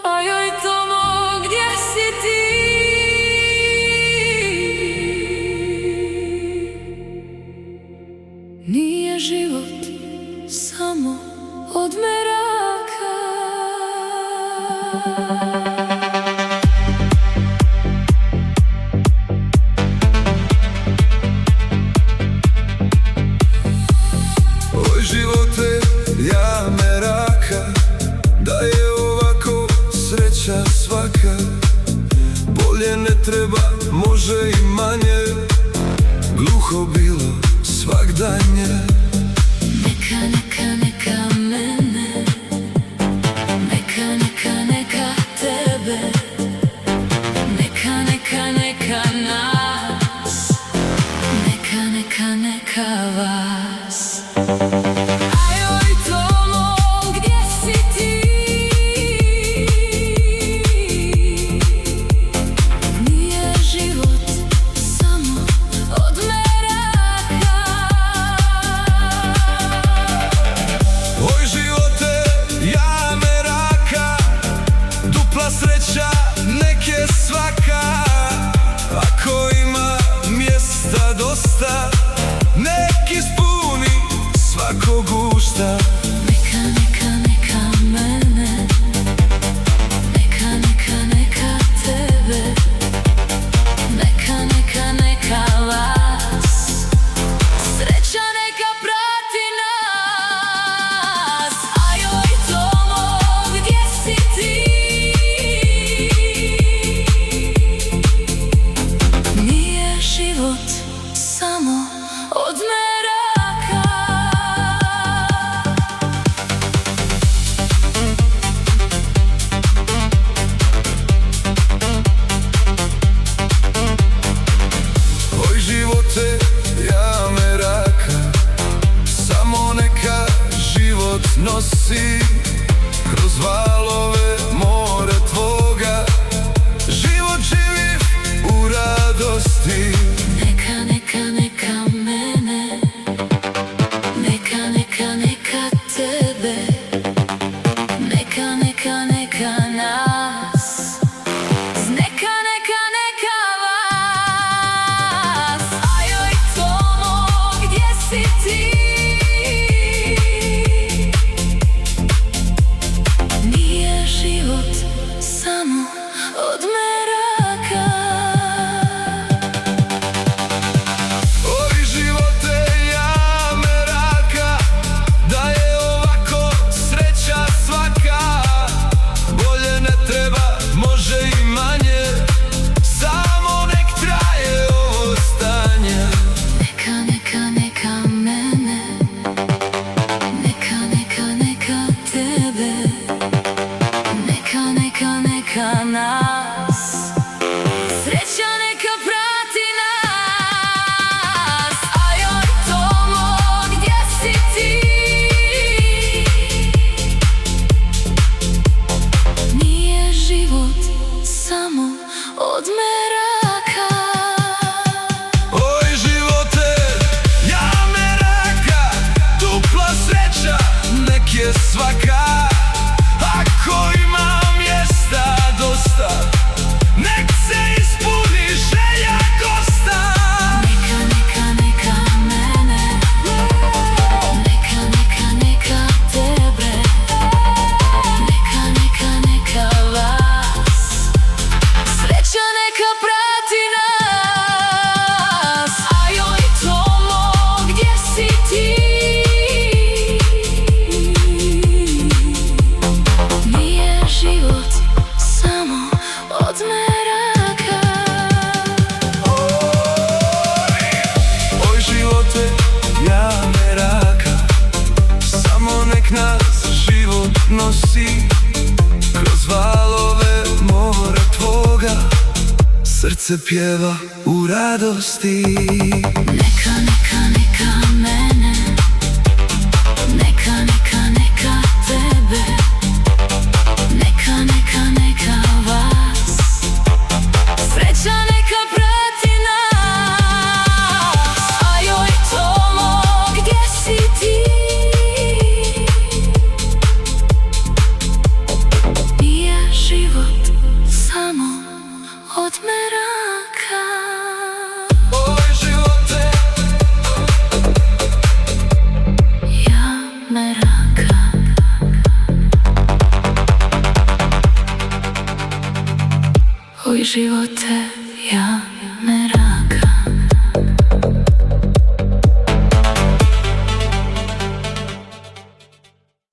A joj Tomo, gdje si ti? Nije život samo od meraka. Oj živote, ja meraka, da je ovako sreća svaka. Bolje ne treba, može i manje, gluho bilo svagdanje. Neka, neka, neka mene, neka, neka, neka tebe, neka, neka, neka nas, neka, neka, neka vas. A joj Tomo, gdje si ti? Nije život samo od meraka. Oj živote, ja meraka, dupla sreća nek je svaka. Ako ima mjesta dosta, nek ispuni svakog usta. Neka, neka, neka mene, neka, neka, neka tebe, neka, neka, neka vas. Sreća neka prati nas. A joj Tomo, gdje si ti? Nije život samo od meraka. Oj živote, ja meraka, samo neka život nosi kroz valove more tvoga. Život živi u radosti. Neka, neka, neka mene, neka, neka, neka tebe, neka, neka, neka nas, neka, neka, neka vas. A joj Tomo, gdje si ti? Nije život samo od meraka. Oj živote, ja meraka, da je ovako sreća svaka. Bolje ne treba, može i manje, samo nek traje ovo stanje. Neka, neka, neka mene, neka, neka, neka tebe, neka, neka, neka nas. Sreća neka prati nas. A joj Tomo, gdje si ti? Nije život samo od meraka. Oj živote, ja meraka, dupla sreća nek je svaka. Ako ima mjesta dosta, nek se ispuni želja gosta. Neka, neka, neka mene, neka, neka, neka tebe, neka, neka, neka vas. Sreća neka prati nas. A joj Tomo, gdje si ti? Nije život samo od meraka. Oj živote, ja meraka, samo nek nas život nosi kroz valove mora tvoga. Srce pjeva u radosti. Neka, neka, neka mene, neka, neka, neka tebe, neka, neka, neka vas. Sreća neka prati nas. A joj Tomo, gdje si ti? Nije život živote.